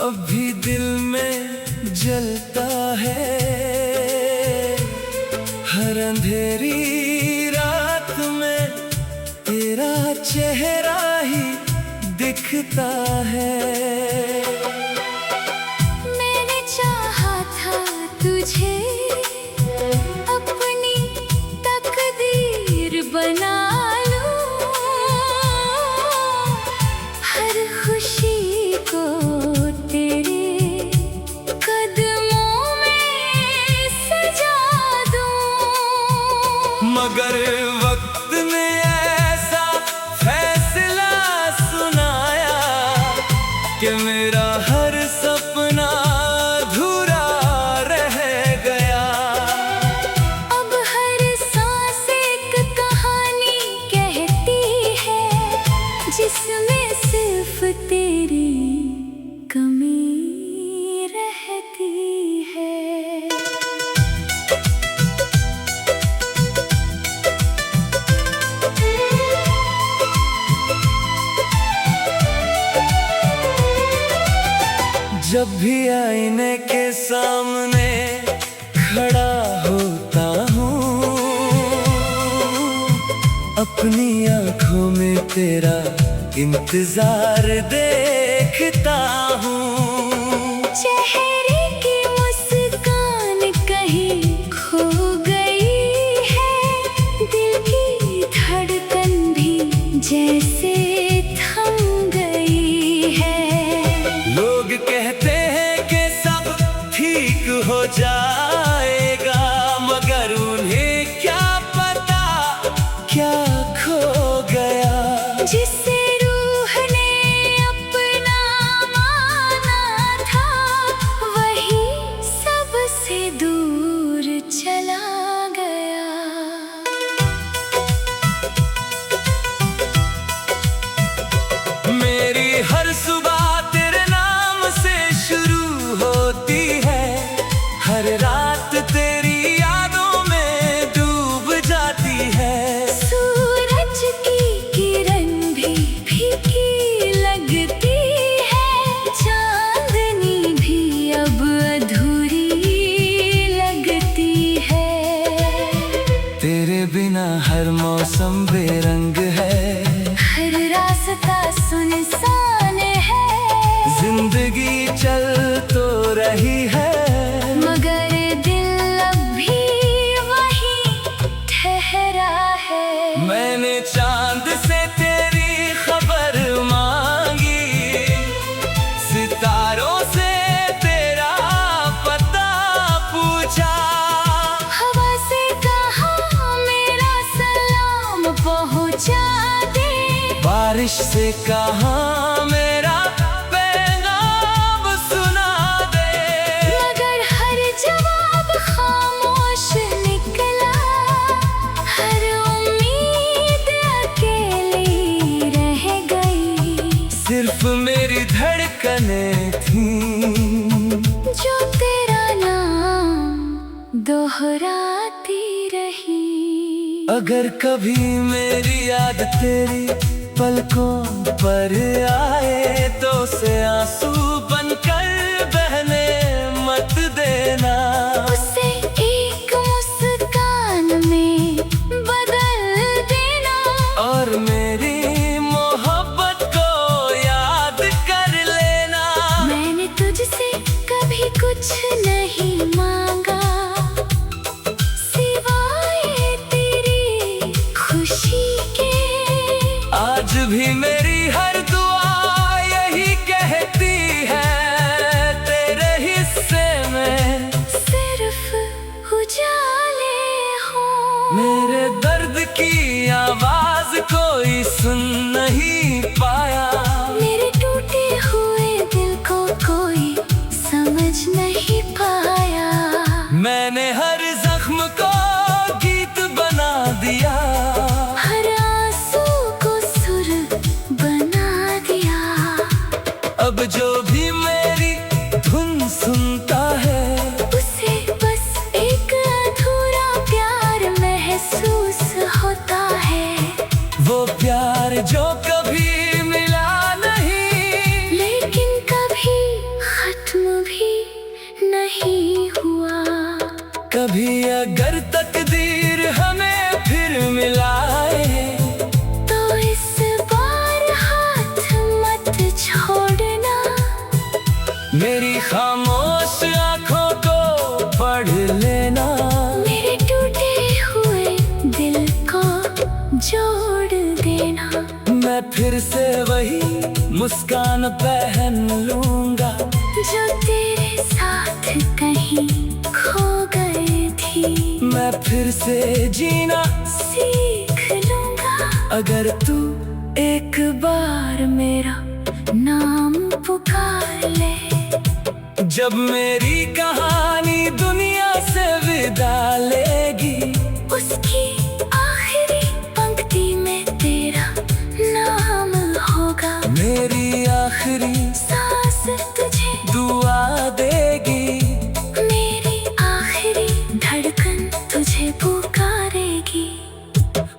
अभी दिल में जलता है, हर अंधेरी रात में तेरा चेहरा ही दिखता है। मैंने चाहा था तुझे अपनी तकदीर बना लूं, हर खुशी को तेरे कदमों में सजा दूं। मगर वक्त ने ऐसा फैसला सुनाया कि मेरा हर सपना अधूरा रह गया। अब हर सांस एक कहानी कहती है, जिसमें सिर्फ तेरी कमी रहती है। जब भी आईने के सामने खड़ा होता हूँ, अपनी आँखों में तेरा इंतजार देखता हूँ। चेहरे की मुस्कान कहीं खो गई है, दिल की धड़कन भी जैसे थम गई है। लोग कहते हैं कि सब ठीक हो जाएगा, मगर उन्हें क्या पता क्या खो गया। जिसे रूह ने अपना माना था, वही सबसे दूर चला गया। मेरी हर सुबह तेरे नाम से शुरू होती है, हर रात तेरी यादों में डूब जाती है। सूरज की किरण भी फीकी लगती है, चांदनी भी अब अधूरी लगती है। तेरे बिना हर मौसम बेरंग है, हर रास्ता सुनसान है। जिंदगी चल तो रही है, मगर दिल अब भी वहीं ठहरा है। मैंने चांद से तेरी खबर मांगी, सितारों से तेरा पता पूछा। हवा से कहा मेरा सलाम पहुंचा दे, बारिश से कहा मेरा पैगाम सुना दे। मगर हर जवाब खामोश निकला, हर उम्मीद अकेली रह गई। सिर्फ मेरी धड़कनें थीं जो तेरा नाम दोहराती रही। अगर कभी मेरी याद तेरी पलकों पर आए, तो उसे आंसू बनकर बहने मत देना। उसे एक मुस्कान में बदल देना, और मेरी मोहब्बत को याद कर लेना। मैंने तुझसे कभी कुछ नहीं मांगा, सिवाय तेरी खुशी के। आज भी मेरी हर दुआ यही कहती है, तेरे हिस्से में सिर्फ उजाले हो। मेरे दर्द की आवाज कोई सुन नहीं पाया, मेरे टूटे हुए दिल को कोई समझ नहीं कभी अगर तकदीर हमें फिर मिलाए तो इस बार हाथ मत छोड़ना। मेरी खामोश आंखों को पढ़ लेना। मेरे टूटे हुए दिल को जोड़ देना। मैं फिर से वही मुस्कान पहन लूंगा जो तेरे साथ कहीं खो गई थी। मैं फिर से जीना सीख लूंगा अगर तू एक बार मेरा नाम पुकार ले। जब मेरी कहानी दुनिया से विदा लेगी उसकी आखिरी पंक्ति में तेरा नाम होगा। मेरी आखिरी सांस तुझे दुआ देगी। मेरी आखिरी धड़कन तुझे पुकारेगी।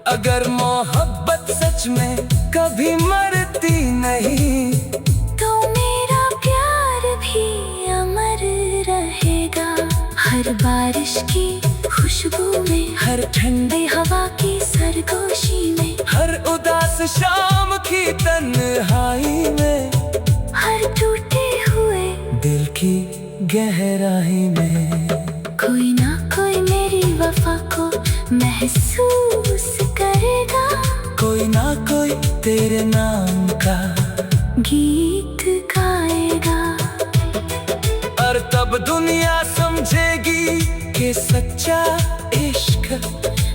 अगर मोहब्बत सच में कभी मरती नहीं तो मेरा प्यार भी अमर रहेगा। हर बारिश की खुशबू में, हर ठंडी हवा की सरगोशी में, हर उदास शाम की तन्हाई में, हर टूटे हुए दिल की गहराई में कोई ना कोई मेरी वफा को महसूस करेगा। कोई ना कोई तेरे नाम का गीत गाएगा। और तब दुनिया समझेगी कि सच्चा इश्क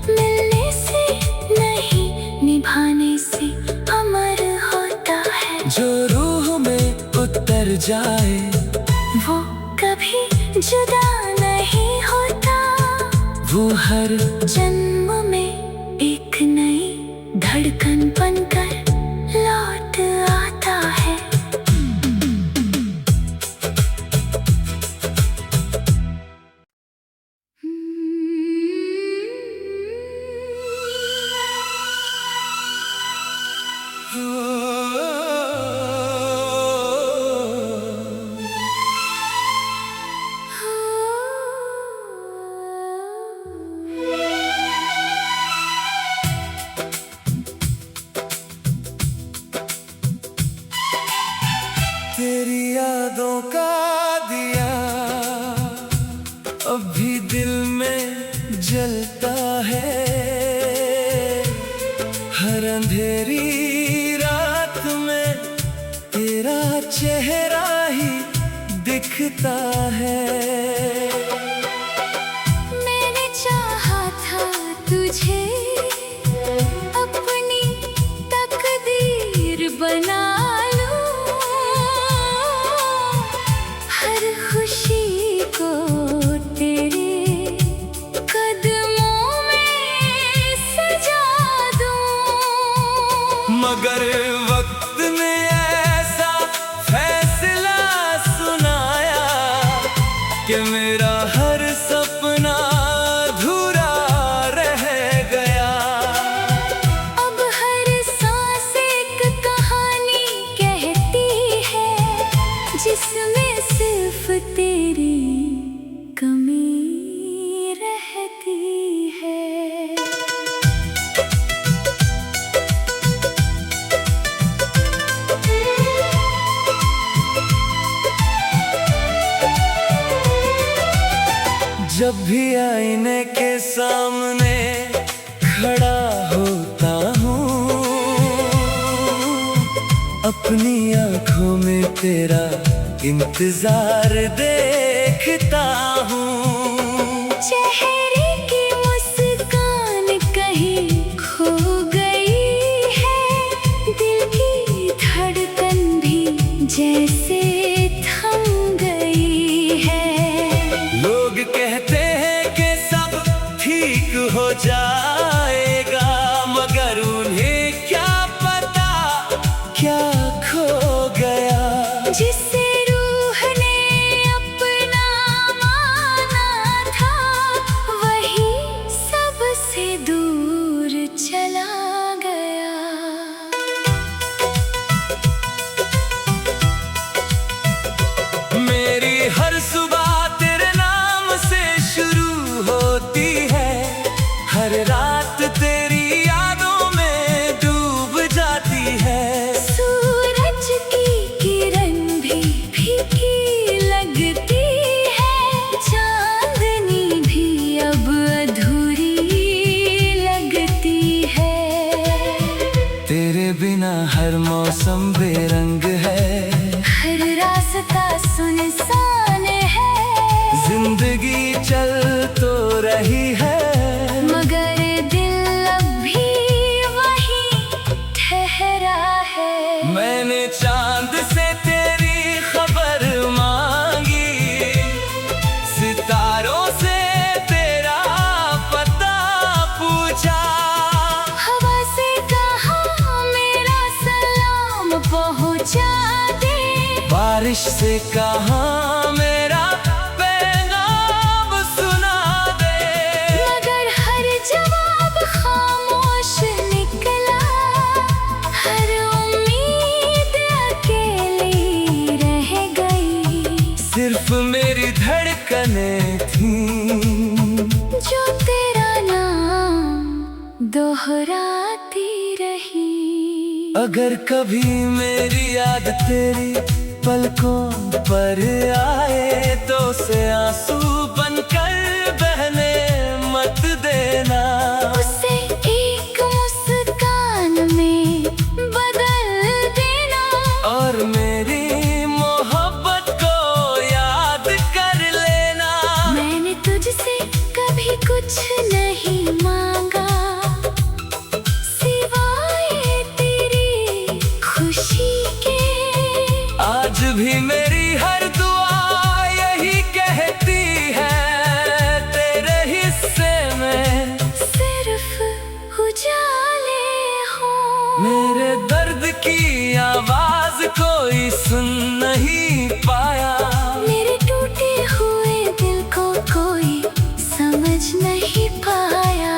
मिलने से नहीं निभाने से अमर होता है। जो रूह में उतर जाए वो कभी जुदा नहीं होता। वो हर जन्म में एक नई धड़कन बनकर लौट आता है। तेरी यादों का दिया अभी दिल में जलता है। हर अंधेरी रात में तेरा चेहरा ही दिखता है। मैंने चाहा था तुझे अपनी तकदीर बना लूं। हर खुशी को तेरे कदमों में सजा दूं। मगर वक्त ने ऐसा फैसला सुनाया कि मेरा हर सपना अधूरा रह गया। अब हर सांस एक कहानी कहती है जिसमें सिर्फ तेरी कमी रहती है। जब भी आईने के सामने खड़ा होता हूँ अपनी आंखों में तेरा इंतजार देखता हूँ। चेहरे की मुस्कान कहीं खो गई है। दिल की धड़कन भी जैसे थम गई है। लोग कहते हैं कि सब ठीक हो जाएगा मगर उन्हें क्या पता क्या खो गया। जिसे रूह ने अपना माना बारिश से कहाँ मेरा पैगाम सुना दे। मगर हर जवाब खामोश निकला, हर उम्मीद अकेली रह गई। सिर्फ मेरी धड़कनें थीं जो तेरा नाम दोहराती रही। अगर कभी मेरी याद तेरी पलकों पर आए तो उसे आंसू बनकर बहने मत देना। उसे एक मुस्कान में बदल देना। और मेरी मोहब्बत को याद कर लेना। मैंने तुझसे कभी कुछ नहीं मांगा, सिवाय तेरी खुशी के। आज भी मेरी हर दुआ यही कहती है, तेरे हिस्से में सिर्फ उजाले हो। मेरे दर्द की आवाज कोई सुन नहीं पाया। मेरे टूटे हुए दिल को कोई समझ नहीं पाया।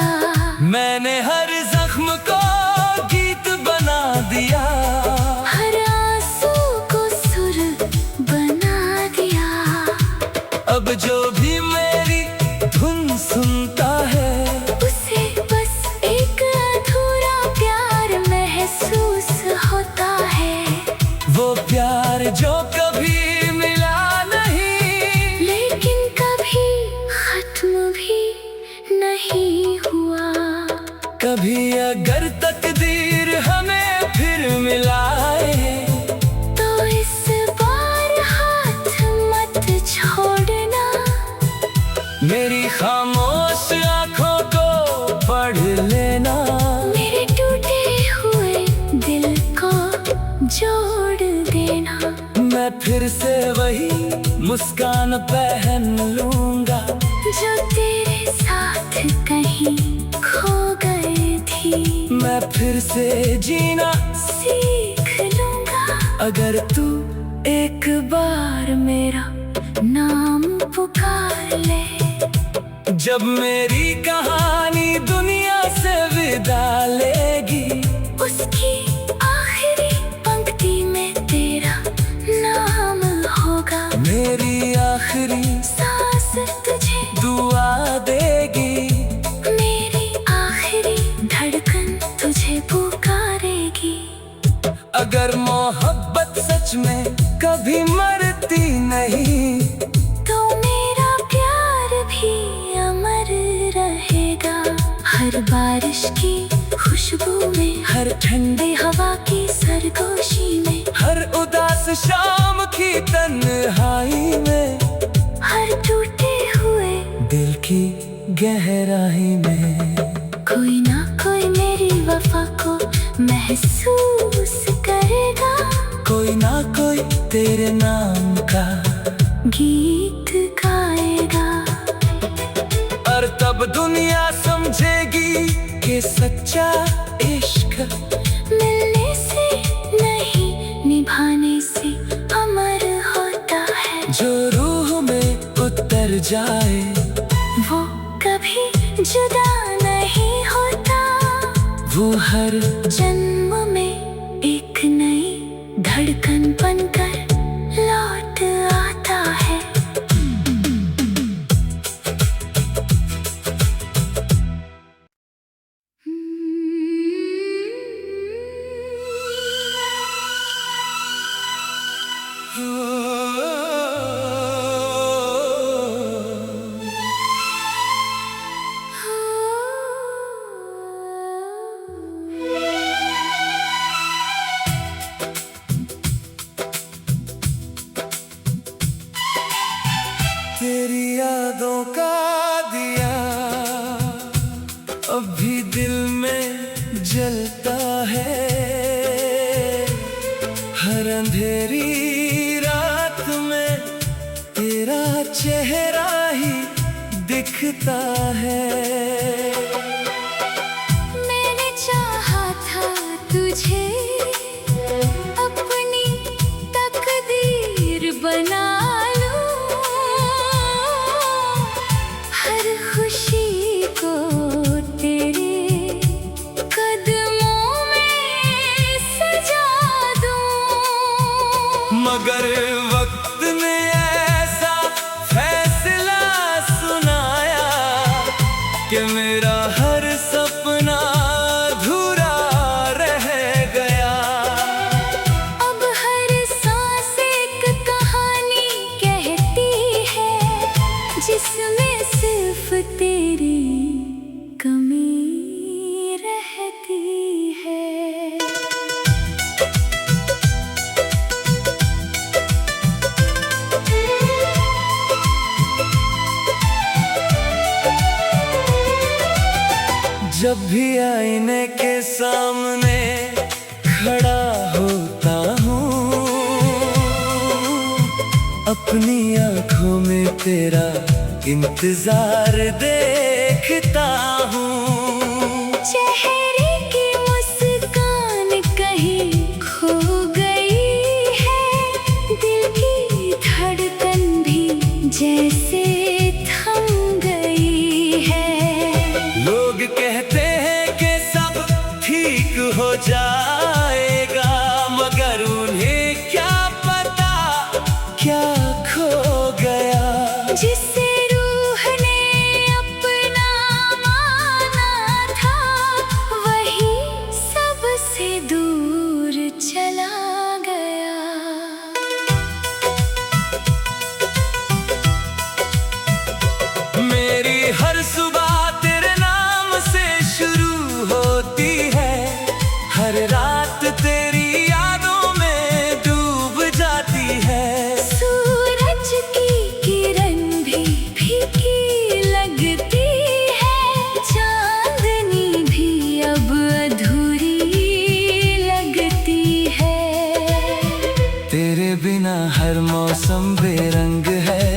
मैंने हर जख्म को गीत बना दिया, हर आंसू को सुर बना दिया। अब जो भी मेरी धुन सुनता है उसे बस एक अधूरा प्यार महसूस होता है। वो प्यार जो कभी मिला नहीं, लेकिन कभी खत्म भी नहीं हुआ। कभी अगर तकदीर हमें फिर मिलाए तो इस बार हाथ मत छोड़ना। मेरी खामोश आंखों को पढ़ लेना। मेरे टूटे हुए दिल को जोड़ देना। मैं फिर से वही मुस्कान पहन लूंगा जो तेरे साथ कहीं खो गई थी। मैं फिर से जीना सीख लूंगा अगर तू एक बार मेरा नाम पुकार ले। जब मेरी कहानी दुनिया से विदा लेगी, उसकी आखिरी पंक्ति में तेरा नाम होगा। मेरी आखिरी सांस तुझे दुआ देगी। मेरी आखिरी धड़कन तुझे पुकारेगी। अगर मोहब्बत सच में कभी मरती नहीं, तो मेरा प्यार भी अमर रहेगा। हर बारिश की खुशबू में, हर ठंडी हवा की सरगोशी में, हर उदास शाम की तन्हाई में, हर टूटे हुए दिल की गहराई में कोई ना कोई मेरी वफा को महसूस करेगा। कोई ना कोई तेरे नाम का गीत गाएगा। और तब दुनिया समझेगी कि सच्चा इश्क मिलने से नहीं, निभाने से अमर होता है। जो रूह में उतर जाए वो कभी जुदा नहीं होता। वो हर जन्म में एक नई धड़कन बनकर लौट आता है। तेरी यादों का दिया अब भी दिल में जलता है। हर अंधेरी रात में तेरा चेहरा ही दिखता है। मैंने चाहा था तुझे अपनी तकदीर जिसमें सिर्फ तेरी कमी रहती है। जब भी आईने के सामने खड़ा होता हूँ, अपनी आंखों में तेरा इंतजार देखता हूँ। चेहरे की मुस्कान कहीं खो गई है, दिल की धड़कन भी जैसे थम गई है। लोग कहते हैं कि सब ठीक हो जाएगा, मगर उन्हें क्या पता क्या खो गया। जिसे रूह ने अपना माना था, वही सबसे दूर चला गया। मेरी हर सुबह तेरे नाम से शुरू होती है, हर रात तेरी यादों में डूब जाती है। सूरज की किरण भी फीकी लगती है, चांदनी भी अब अधूरी लगती है। तेरे बिना हर मौसम बेरंग है,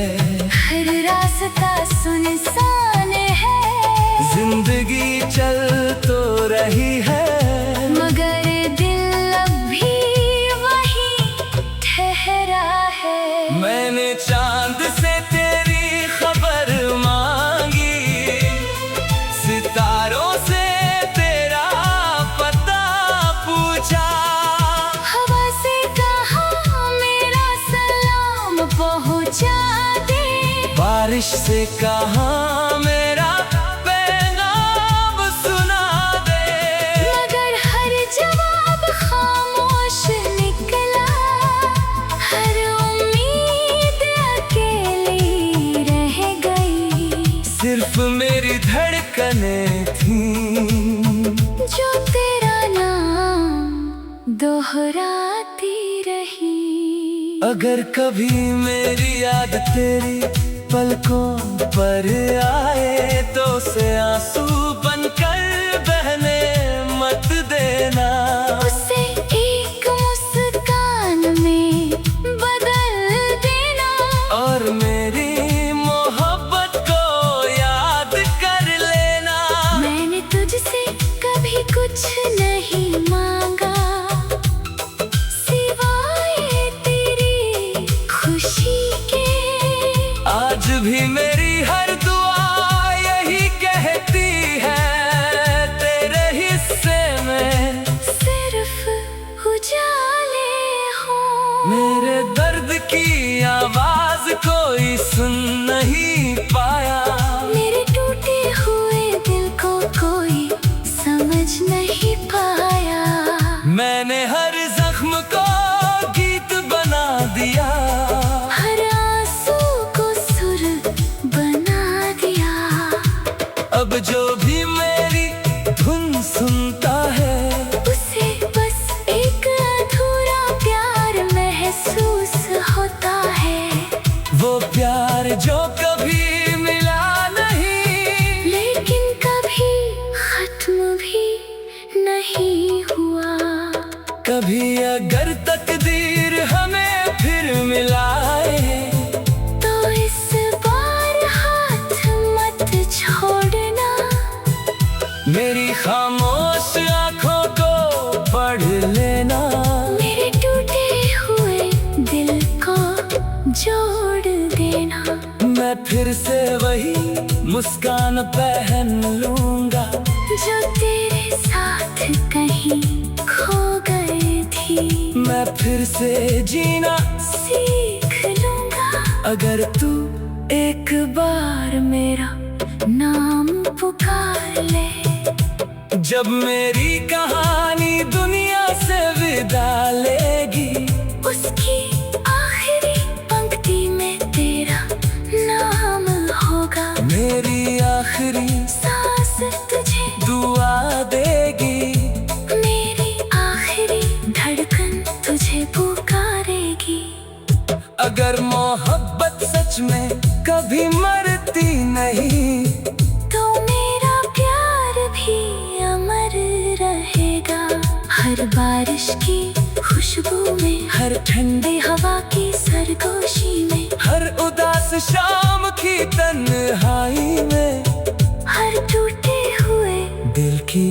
हर रास्ता सुनसान है। जिंदगी चल तो रही है, मगर दिल अब भी वहीं ठहरा है। मैंने चांद से तेरी खबर मांगी, सितारों से तेरा पता पूछा। हवा से कहा मेरा सलाम पहुंचा दे, बारिश से कहा मेरा पैगाम सुना दे। मगर हर जवाब खामोश निकला, हर उम्मीद अकेली रह गई। सिर्फ मेरी धड़कनें थीं जो तेरा नाम दोहराती रही। अगर कभी मेरी याद तेरी पलकों पर आए, तो उसे आंसू बनकर बहने मत देना। उसे एक मुस्कान में बदल देना, और मेरी मोहब्बत को याद कर लेना। मैंने तुझसे कभी कुछ नहीं मांगा, सिवाय तेरी खुशी के। आज भी मेरी हर दुआ यही कहती है, तेरे हिस्से में सिर्फ उजाले हो। मेरे दर्द की आवाज कोई सुन नहीं पाया, मेरे टूटे हुए दिल को कोई समझ नहीं पाया। मैंने हर जख्म को गीत बना दिया, हर आंसू को सुर बना दिया। अब जो भी मेरी धुन सुनता है, उसे बस एक अधूरा प्यार महसूस होता है। वो प्यार जो कभी मिला नहीं, लेकिन कभी खत्म भी नहीं हुआ। कभी अगर तकदीर हमें फिर मिलाए, तो इस बार हाथ मत छोड़ना। मेरी खामोश आंखों को पढ़ लेना। मेरे टूटे हुए दिल को जोड़ देना। मैं फिर से वही मुस्कान पहन लूंगा, जो तेरे साथ कहीं खो गई थी। मैं फिर से जीना सीख लूंगा, अगर तू एक बार मेरा नाम पुकार ले। जब मेरी कहानी दुनिया से विदा लेगी, उसकी आखिरी पंक्ति में तेरा नाम हो सच में कभी मरती नहीं। तो मेरा प्यार भी अमर रहेगा, हर बारिश की खुशबू में, हर ठंडी हवा की सरगोशी में, हर उदास शाम की तन्हाई में, हर टूटे हुए दिल की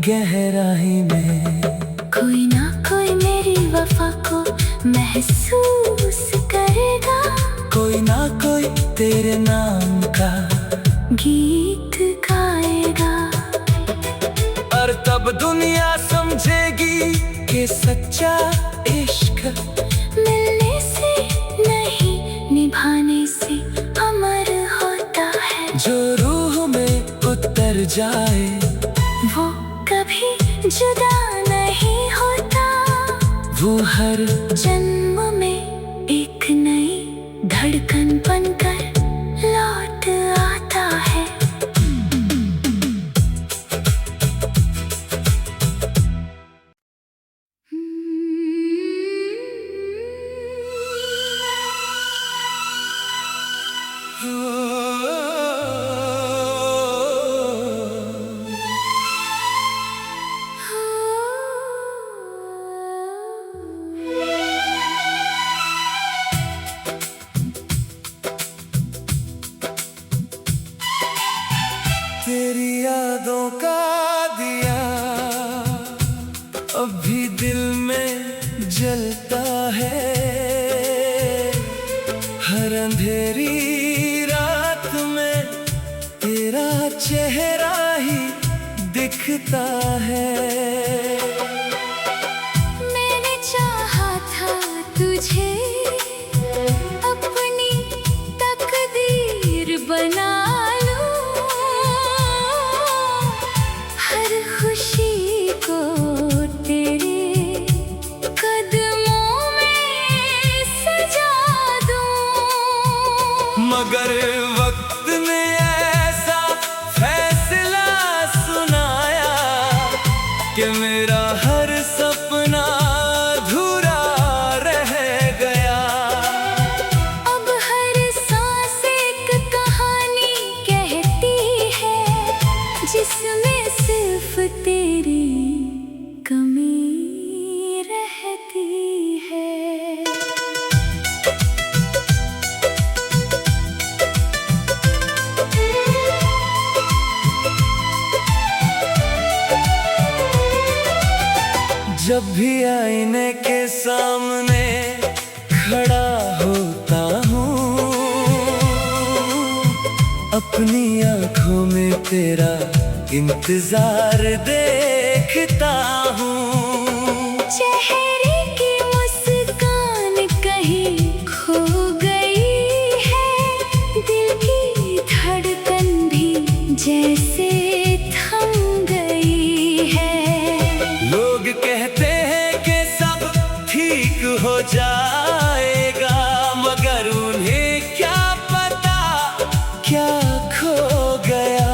गहराई में। कोई ना कोई मेरी वफा को महसूस करेगा, कोई ना कोई तेरे नाम का गीत गाएगा। और तब दुनिया समझेगी कि सच्चा इश्क मिलने से नहीं, निभाने से अमर होता है। जो रूह में उतर जाए वो कभी जुदा नहीं होता, वो हर जन्म में एक नई धड़कन बनकर लौट आता है। तेरी यादों का दिया अब भी दिल में जलता है, हर अंधेरी रात में तेरा चेहरा ही दिखता है। मैंने चाहा था तुझे अपनी तकदीर बना लूं, हर खुशी को तेरे कदमों में सजा दूं। मगर वक्त ने ऐसा फैसला सुनाया कि मेरा हर सपना अधूरा रह गया। अब हर सांस एक कहानी कहती है, जिसमें सिर्फ तेरी कमी रहती है। जब भी आईने के सामने खड़ा होता हूँ, अपनी आंखों में तेरा इंतजार देखता हूँ। चेहरे की मुस्कान कहीं खो गई है, दिल की धड़कन भी जैसे थम गई है। लोग कहते हैं कि सब ठीक हो जाएगा, मगर उन्हें क्या पता क्या खो गया।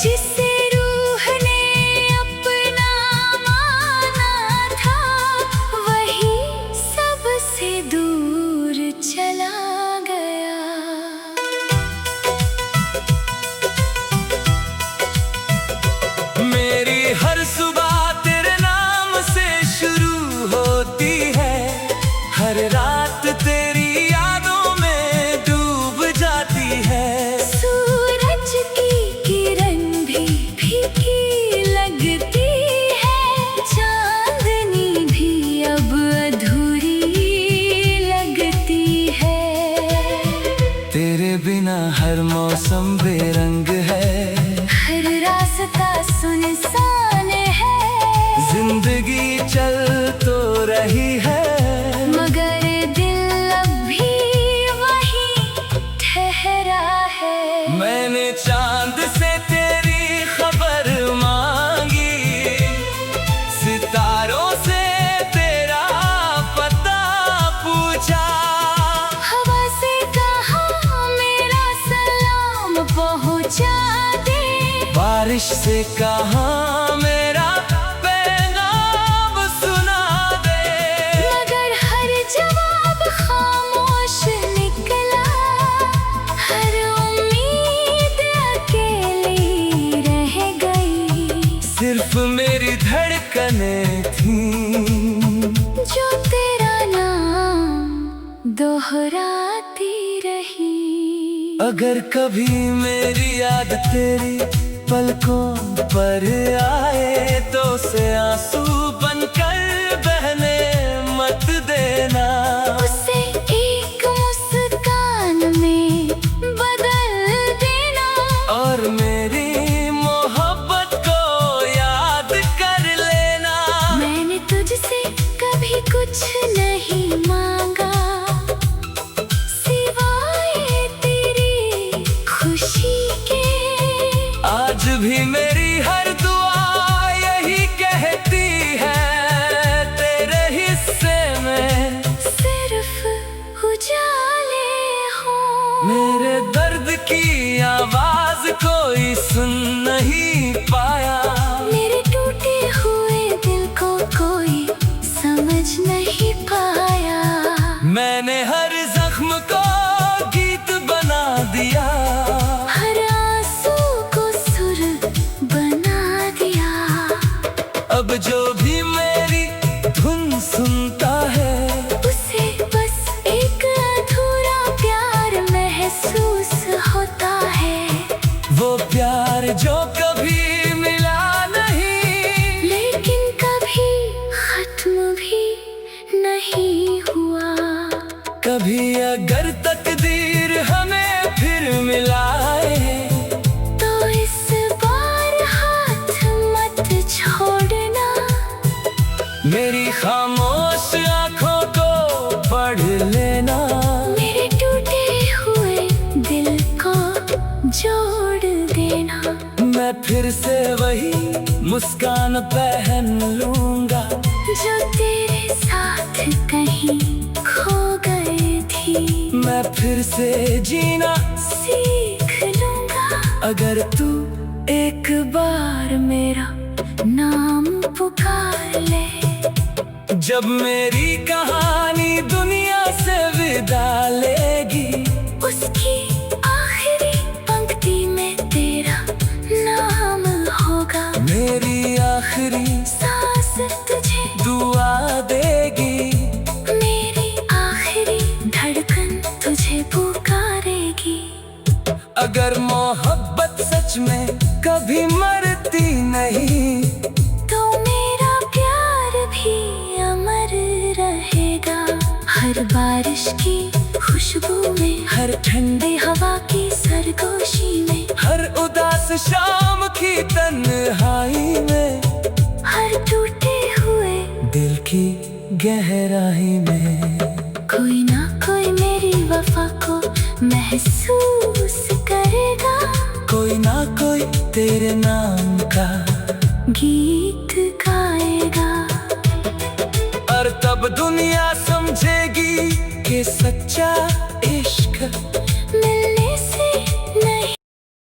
जिसे रूह ने अपना माना था, वही सबसे दूर चला गया। मेरी हर सुबह तेरे नाम से शुरू होती है, हर रात तेरी यादों में डूब जाती है। सूरज की किरण भी फीकी लगती है, चांदनी भी अब अधूरी लगती है। तेरे बिना हर मौसम बेरंग है, हर रास्ता सुनसान है, जिंदगी चल तो रही है, मगर दिल अब भी वही ठहरा है। मैंने चांद से तेरी खबर मांगी, सितारों से तेरा पता पूछा, हवा से कहा मेरा सलाम पहुंचा दे, बारिश से कहा मेरा पैगाम सुना दे। मगर हर जवाब खामोश निकला, दोहराती रही। अगर कभी मेरी याद तेरी पलकों पर आए तो उसे आंसू बनकर बहने मत देना। उसे एक मुस्कान में बदल देना और मेरी मोहब्बत को याद कर लेना। मैंने तुझसे कभी कुछ नहीं मांगा सिवाय तेरी खुशी के। आज भी मेरी हर दुआ यही कहती है, तेरे हिस्से में सिर्फ उजाले हो। मेरे दर्द की आवाज कोई सुन नहीं पाया। मेरे टूटे हुए दिल को कोई समझ नहीं पाया। मैंने हर जख्म को गीत बना दिया, हर आंसू को सुर बना दिया। अब जो भी मेरी धुन सुनता है उसे बस एक अधूरा प्यार महसूस होता है। वो प्यार जो कभी मिला नहीं, लेकिन कभी खत्म भी नहीं हुआ। कभी अगर तकदीर हमें फिर मिलाए तो इस बार हाथ मत छोड़ना। मेरी खामोश आंखों को पढ़ लेना। मेरे टूटे हुए दिल को जोड़ देना। मैं फिर से वही मुस्कान पहन लूंगा जो तेरे साथ कहीं खो गई थी। मैं फिर से जीना सीख लूंगा अगर तू एक बार मेरा नाम पुकार ले। जब मेरी कहानी दुनिया से विदा लेगी, उसकी आखिरी पंक्ति में तेरा नाम होगा। मेरी आखिरी सांस तुझे दुआ देगी, मेरी आखिरी धड़कन तुझे पुकारेगी। अगर मोहब्बत सच में कभी मरती नहीं, तो मेरा प्यार भी अमर रहेगा। हर बारिश की खुशबू में, हर ठंडी हवा की सरगोशी में, हर उदास शाम की तन्हाई में, हर टूटे हुए दिल की गहराई में कोई ना कोई मेरी वफा को महसूस करेगा। कोई ना कोई तेरे नाम का गीत गाएगा। और तब दुनिया समझेगी कि सच्चा इश्क